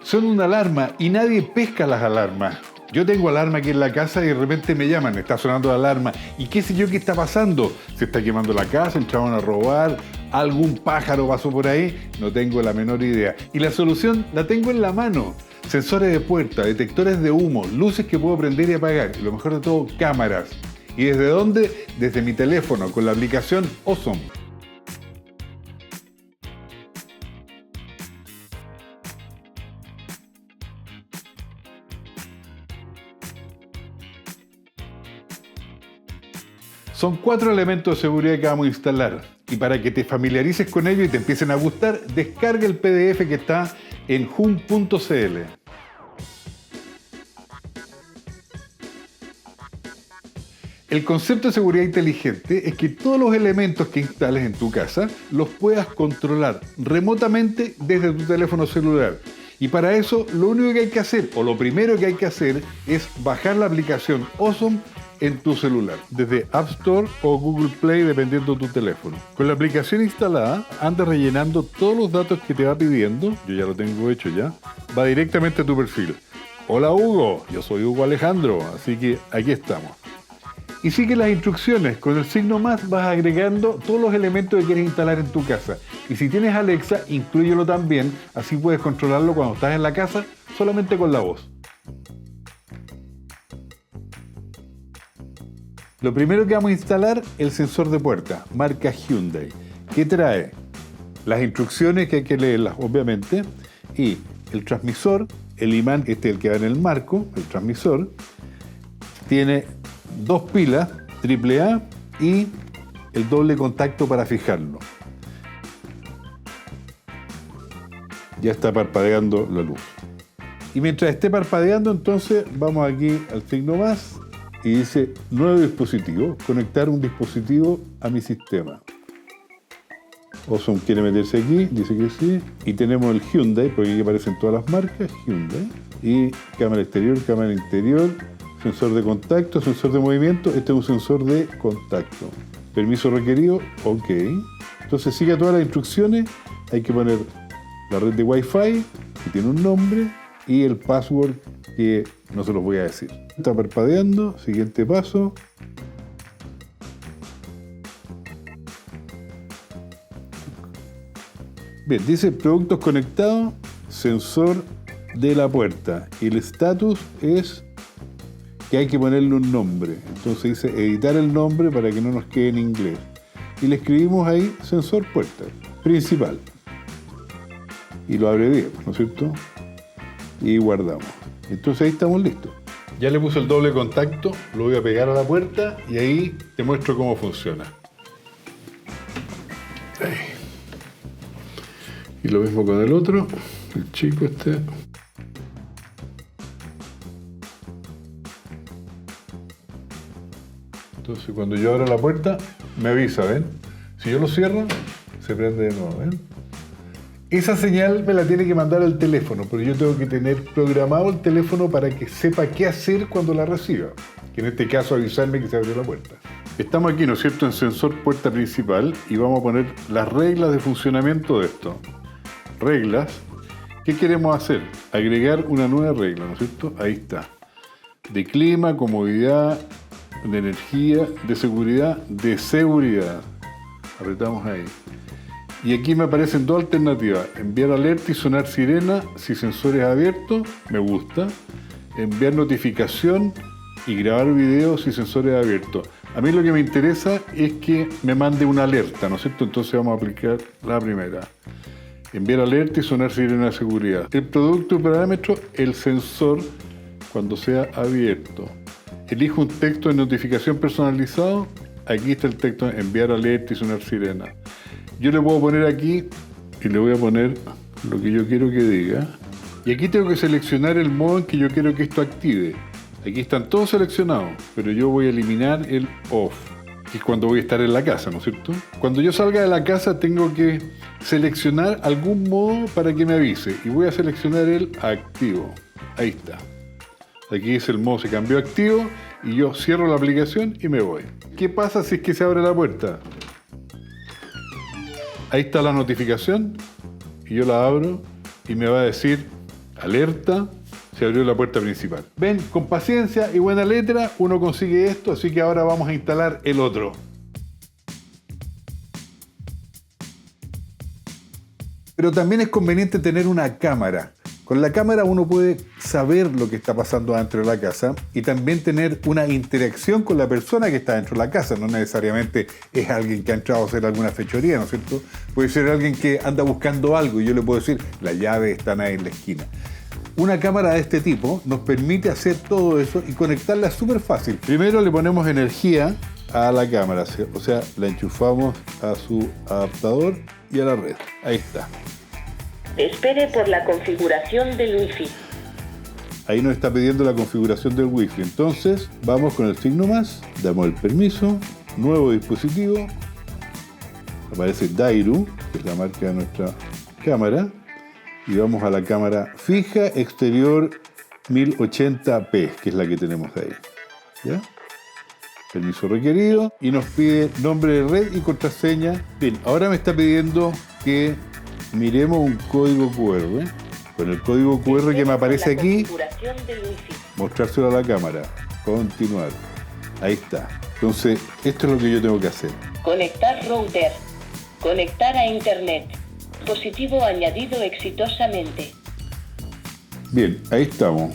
Son una alarma y nadie pesca las alarmas. Yo tengo alarma aquí en la casa y de repente me llaman, está sonando la alarma y qué sé yo qué está pasando. Se está quemando la casa, entraron a robar, algún pájaro pasó por ahí, no tengo la menor idea. Y la solución la tengo en la mano. Sensores de puerta, detectores de humo, luces que puedo prender y apagar y lo mejor de todo, cámaras. ¿Y desde dónde? Desde mi teléfono con la aplicación Awesome. Son 4 elementos de seguridad que vamos a instalar y para que te familiarices con ellos y te empiecen a gustar, descarga el PDF que está en hum.cl. El concepto de seguridad inteligente es que todos los elementos que instales en tu casa los puedas controlar remotamente desde tu teléfono celular. Y para eso lo único que hay que hacer, o lo primero que hay que hacer, es bajar la aplicación Awesome en tu celular, desde App Store o Google Play, dependiendo de tu teléfono. Con la aplicación instalada, anda rellenando todos los datos que te va pidiendo, yo ya lo tengo hecho ya, va directamente a tu perfil. Hola Hugo, yo soy Hugo Alejandro, así que aquí estamos. Y sigue las instrucciones, con el signo más vas agregando todos los elementos que quieres instalar en tu casa. Y si tienes Alexa, inclúyelo también, así puedes controlarlo cuando estás en la casa, solamente con la voz. Lo primero que vamos a instalar, el sensor de puerta, marca Hyundai, que trae las instrucciones que hay que leerlas, obviamente, y el transmisor, el imán, el que va en el marco, el transmisor, tiene 2 pilas AAA y el doble contacto para fijarlo. Ya está parpadeando la luz. Y mientras esté parpadeando, entonces vamos aquí al signo más y dice nuevo dispositivo, conectar un dispositivo a mi sistema. Awesome quiere meterse aquí, dice que sí. Y tenemos el Hyundai, porque aquí aparecen todas las marcas, Hyundai. Y cámara exterior, cámara interior, sensor de contacto, sensor de movimiento. Este es un sensor de contacto. Permiso requerido, ok. Entonces sigue todas las instrucciones. Hay que poner la red de Wi-Fi, que tiene un nombre, y el password, que no se los voy a decir. Está parpadeando, siguiente paso. Bien, dice productos conectados, sensor de la puerta. Y el estatus es que hay que ponerle un nombre. Entonces dice editar el nombre para que no nos quede en inglés. Y le escribimos ahí sensor puerta principal. Y lo abreviamos, ¿no es cierto? Y guardamos. Entonces ahí estamos listos. Ya le puse el doble contacto, lo voy a pegar a la puerta y ahí te muestro cómo funciona. Ahí. Y lo mismo con el otro, el chico este. Entonces cuando yo abro la puerta, me avisa, ¿ven? Si yo lo cierro, se prende de nuevo, ¿ven? Esa señal me la tiene que mandar al teléfono, pero yo tengo que tener programado el teléfono para que sepa qué hacer cuando la reciba. Que en este caso avisarme que se abrió la puerta. Estamos aquí, ¿no es cierto?, en sensor puerta principal y vamos a poner las reglas de funcionamiento de esto. Reglas. ¿Qué queremos hacer? Agregar una nueva regla, ¿no es cierto? Ahí está. De clima, comodidad, de energía, de seguridad, de seguridad. Apretamos ahí. Y aquí me aparecen 2 alternativas. Enviar alerta y sonar sirena si sensores abiertos, me gusta. Enviar notificación y grabar video si sensores abiertos. A mí lo que me interesa es que me mande una alerta, ¿no es cierto? Entonces vamos a aplicar la primera. Enviar alerta y sonar sirena de seguridad. El producto y parámetro, el sensor cuando sea abierto. Elijo un texto de notificación personalizado. Aquí está el texto, enviar alerta y sonar sirena. Yo le puedo poner aquí y le voy a poner lo que yo quiero que diga. Y aquí tengo que seleccionar el modo en que yo quiero que esto active. Aquí están todos seleccionados, pero yo voy a eliminar el off, que es cuando voy a estar en la casa, ¿no es cierto? Cuando yo salga de la casa tengo que seleccionar algún modo para que me avise. Y voy a seleccionar el activo. Ahí está. Aquí es el modo, se cambió a activo y yo cierro la aplicación y me voy. ¿Qué pasa si es que se abre la puerta? Ahí está la notificación y yo la abro y me va a decir Alerta, se abrió la puerta principal. Ven, con paciencia y buena letra uno consigue esto, así que ahora vamos a instalar el otro. Pero también es conveniente tener una cámara. Con la cámara uno puede saber lo que está pasando dentro de la casa y también tener una interacción con la persona que está dentro de la casa. No necesariamente es alguien que ha entrado a hacer alguna fechoría, ¿no es cierto? Puede ser alguien que anda buscando algo y yo le puedo decir, la llave está ahí en la esquina. Una cámara de este tipo nos permite hacer todo eso y conectarla súper fácil. Primero le ponemos energía a la cámara, o sea, la enchufamos a su adaptador y a la red. Ahí está. Espere por la configuración del Wi-Fi. Ahí nos está pidiendo la configuración del Wi-Fi. Entonces, vamos con el signo más, damos el permiso, nuevo dispositivo, aparece Dairu, que es la marca de nuestra cámara, y vamos a la cámara fija exterior 1080p, que es la que tenemos ahí. ¿Ya? Permiso requerido, y nos pide nombre de red y contraseña. Bien, ahora me está pidiendo que miremos un código QR. Con el código QR que me aparece aquí, mostrárselo a la cámara. Continuar. Ahí está. Entonces, esto es lo que yo tengo que hacer. Conectar router. Conectar a internet. Dispositivo añadido exitosamente. Bien, ahí estamos.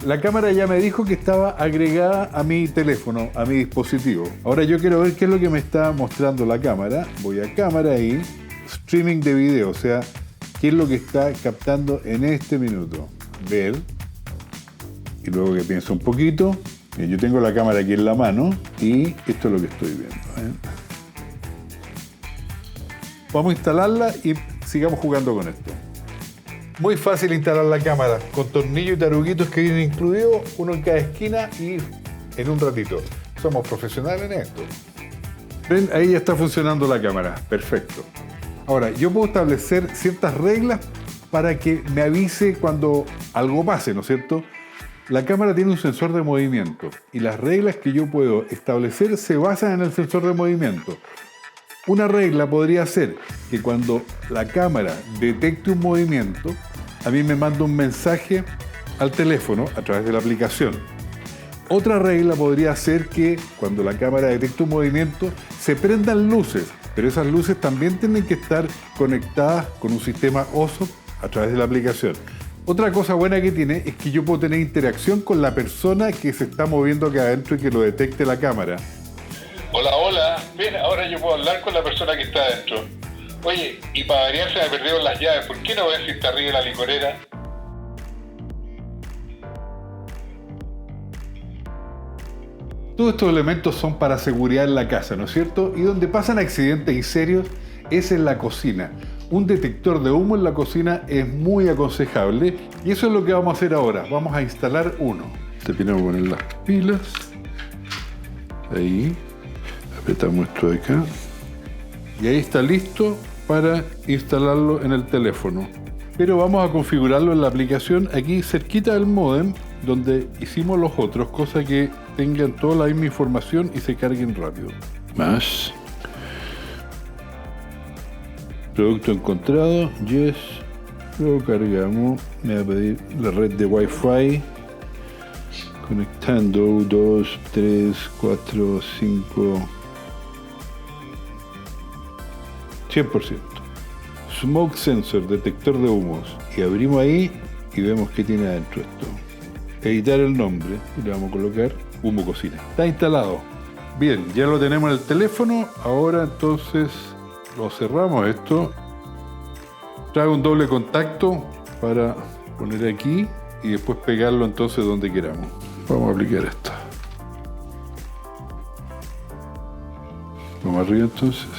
La cámara ya me dijo que estaba agregada a mi teléfono, a mi dispositivo. Ahora yo quiero ver qué es lo que me está mostrando la cámara. Voy a cámara y streaming de video, o sea, qué es lo que está captando en este minuto. Ver. Y luego que pienso un poquito. Yo tengo la cámara aquí en la mano y esto es lo que estoy viendo. Vamos a instalarla y sigamos jugando con esto. Muy fácil instalar la cámara, con tornillos y taruguitos que vienen incluidos, uno en cada esquina y en un ratito. Somos profesionales en esto. Ven, ahí ya está funcionando la cámara. Perfecto. Ahora, yo puedo establecer ciertas reglas para que me avise cuando algo pase, ¿no es cierto? La cámara tiene un sensor de movimiento y las reglas que yo puedo establecer se basan en el sensor de movimiento. Una regla podría ser que cuando la cámara detecte un movimiento, a mí me manda un mensaje al teléfono a través de la aplicación. Otra regla podría ser que cuando la cámara detecte un movimiento, se prendan luces, pero esas luces también tienen que estar conectadas con un sistema OSO a través de la aplicación. Otra cosa buena que tiene es que yo puedo tener interacción con la persona que se está moviendo acá adentro y que lo detecte la cámara. Hola, hola. Bien, ahora yo puedo hablar con la persona que está adentro. Oye, y para variar se me perdieron las llaves. ¿Por qué no ves si está arriba la licorera? Todos estos elementos son para seguridad en la casa, ¿no es cierto? Y donde pasan accidentes y serios es en la cocina. Un detector de humo en la cocina es muy aconsejable y eso es lo que vamos a hacer ahora. Vamos a instalar uno. Terminamos de poner las pilas. Ahí. Apretamos esto de acá. Y ahí está listo para instalarlo en el teléfono. Pero vamos a configurarlo en la aplicación aquí cerquita del módem donde hicimos los otros, cosa que tengan toda la misma información y se carguen rápido. Más. Producto encontrado. Yes. Lo cargamos. Me va a pedir la red de Wi-Fi. Conectando 2, 3, 4, 5. 100%. Smoke sensor, detector de humos. Y abrimos ahí y vemos qué tiene adentro esto. Editar el nombre y le vamos a colocar humo cocina. Está instalado. Bien, ya lo tenemos en el teléfono. Ahora entonces lo cerramos esto. Trae un doble contacto para poner aquí y después pegarlo entonces donde queramos. Vamos a aplicar esto. Vamos arriba entonces.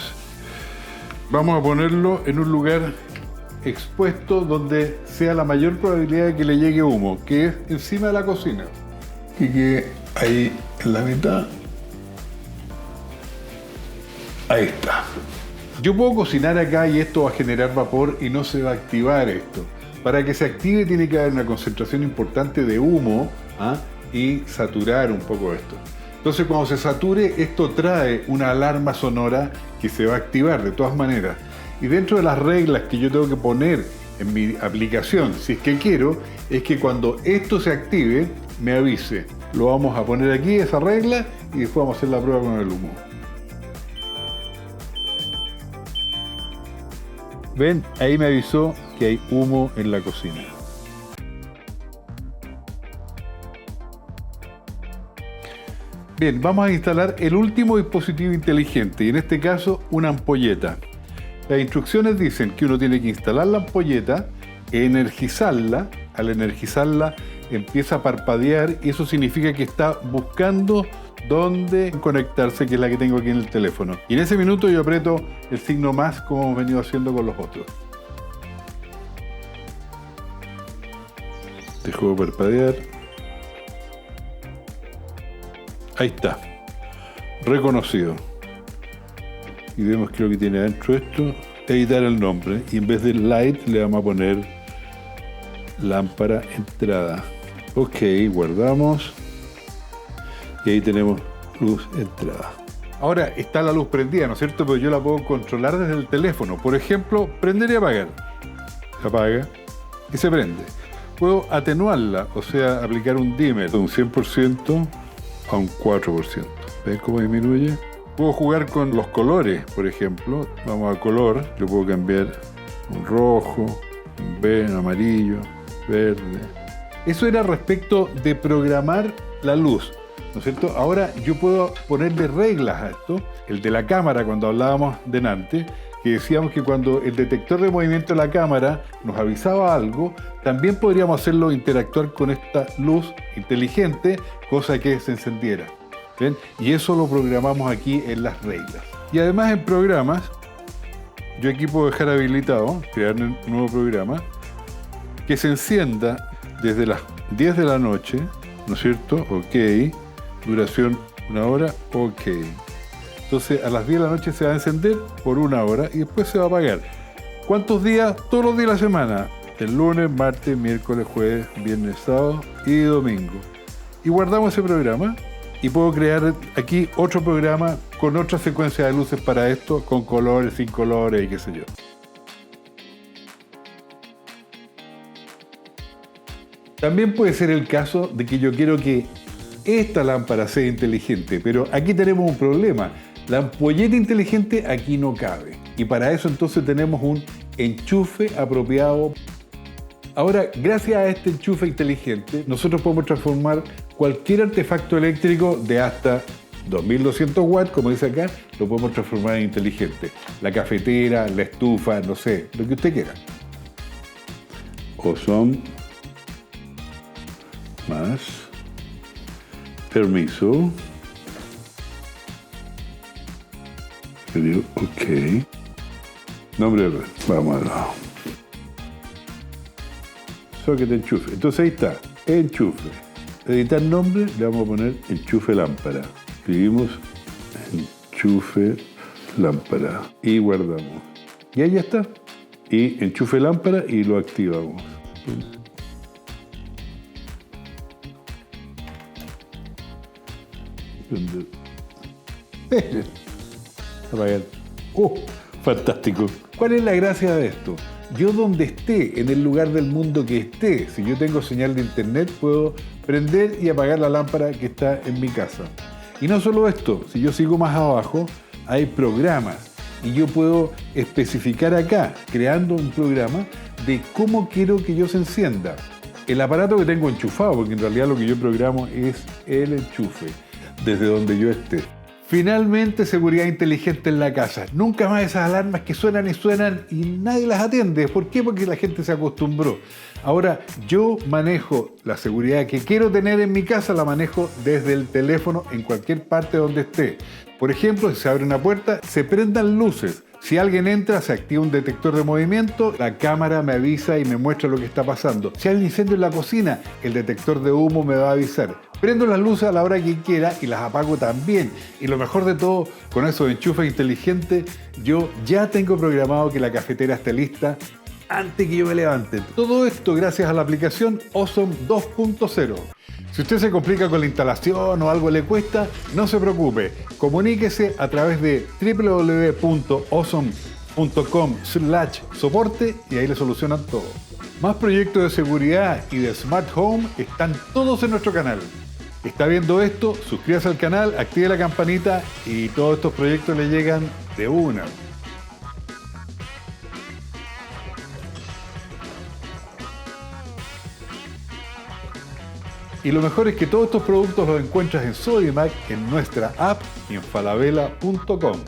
Vamos a ponerlo en un lugar expuesto donde sea la mayor probabilidad de que le llegue humo, que es encima de la cocina. Y que ahí en la mitad. Ahí está. Yo puedo cocinar acá y esto va a generar vapor y no se va a activar esto. Para que se active tiene que haber una concentración importante de humo y saturar un poco esto. Entonces cuando se sature, esto trae una alarma sonora que se va a activar de todas maneras. Y dentro de las reglas que yo tengo que poner en mi aplicación, si es que quiero, es que cuando esto se active, me avise. Lo vamos a poner aquí, esa regla, y después vamos a hacer la prueba con el humo. ¿Ven? Ahí me avisó que hay humo en la cocina. Bien, vamos a instalar el último dispositivo inteligente, y en este caso una ampolleta. Las instrucciones dicen que uno tiene que instalar la ampolleta, energizarla. Al energizarla empieza a parpadear y eso significa que está buscando dónde conectarse, que es la que tengo aquí en el teléfono. Y en ese minuto yo aprieto el signo más, como hemos venido haciendo con los otros. Dejo de parpadear. Ahí está. Reconocido. Y vemos qué es lo que tiene adentro esto. Editar el nombre. Y en vez de light le vamos a poner lámpara entrada. Ok, guardamos. Y ahí tenemos luz entrada. Ahora está la luz prendida, ¿no es cierto? Pero yo la puedo controlar desde el teléfono. Por ejemplo, prender y apagar. Se apaga y se prende. Puedo atenuarla, o sea, aplicar un dimmer de un 100% a un 4%. ¿Ven cómo disminuye? Puedo jugar con los colores, por ejemplo. Vamos a color, yo puedo cambiar un rojo, un amarillo, verde. Eso era respecto de programar la luz, ¿no es cierto? Ahora yo puedo ponerle reglas a esto. El de la cámara, cuando hablábamos delante, que decíamos que cuando el detector de movimiento de la cámara nos avisaba algo, también podríamos hacerlo interactuar con esta luz inteligente, cosa que se encendiera. ¿Ven? Y eso lo programamos aquí en las reglas. Y además en programas, yo aquí puedo dejar habilitado, crear un nuevo programa, que se encienda desde las 10 de la noche, ¿no es cierto? Ok. Duración 1 hora, ok. Entonces a las 10 de la noche se va a encender por 1 hora y después se va a apagar. ¿Cuántos días? Todos los días de la semana. El lunes, martes, miércoles, jueves, viernes, sábado y domingo. Y guardamos ese programa y puedo crear aquí otro programa con otra secuencia de luces para esto, con colores, sin colores y qué sé yo. También puede ser el caso de que yo quiero que esta lámpara sea inteligente, pero aquí tenemos un problema. La ampolleta inteligente aquí no cabe. Y para eso entonces tenemos un enchufe apropiado. Ahora, gracias a este enchufe inteligente, nosotros podemos transformar cualquier artefacto eléctrico de hasta 2200 watts, como dice acá, lo podemos transformar en inteligente. La cafetera, la estufa, no sé, lo que usted quiera. Ozone más permiso. Ok. Nombre de red. Vamos a lado. Socket enchufe. Entonces ahí está. Enchufe. Editar nombre, le vamos a poner enchufe lámpara. Escribimos enchufe lámpara. Y guardamos. Y ahí ya está. Y enchufe lámpara y lo activamos. Apagar. Fantástico. ¿Cuál es la gracia de esto? Yo donde esté, en el lugar del mundo que esté, si yo tengo señal de internet, puedo prender y apagar la lámpara que está en mi casa. Y no solo esto, si yo sigo más abajo, hay programas. Y yo puedo especificar acá, creando un programa, de cómo quiero que yo se encienda. El aparato que tengo enchufado, porque en realidad lo que yo programo es el enchufe, desde donde yo esté. Finalmente, seguridad inteligente en la casa. Nunca más esas alarmas que suenan y suenan y nadie las atiende. ¿Por qué? Porque la gente se acostumbró. Ahora, yo manejo la seguridad que quiero tener en mi casa, la manejo desde el teléfono en cualquier parte donde esté. Por ejemplo, si se abre una puerta, se prendan luces. Si alguien entra, se activa un detector de movimiento, la cámara me avisa y me muestra lo que está pasando. Si hay un incendio en la cocina, el detector de humo me va a avisar. Prendo las luces a la hora que quiera y las apago también. Y lo mejor de todo, con esos enchufes inteligentes, yo ya tengo programado que la cafetera esté lista antes que yo me levante. Todo esto gracias a la aplicación Ozone 2.0. Si usted se complica con la instalación o algo le cuesta, no se preocupe. Comuníquese a través de www.ozone.cl falabella.com/soporte y ahí le solucionan todo. Más proyectos de seguridad y de Smart Home están todos en nuestro canal. Está viendo esto, suscríbase al canal, active la campanita y todos estos proyectos le llegan de una. Y lo mejor es que todos estos productos los encuentras en Sodimac, en nuestra app y en falabella.com.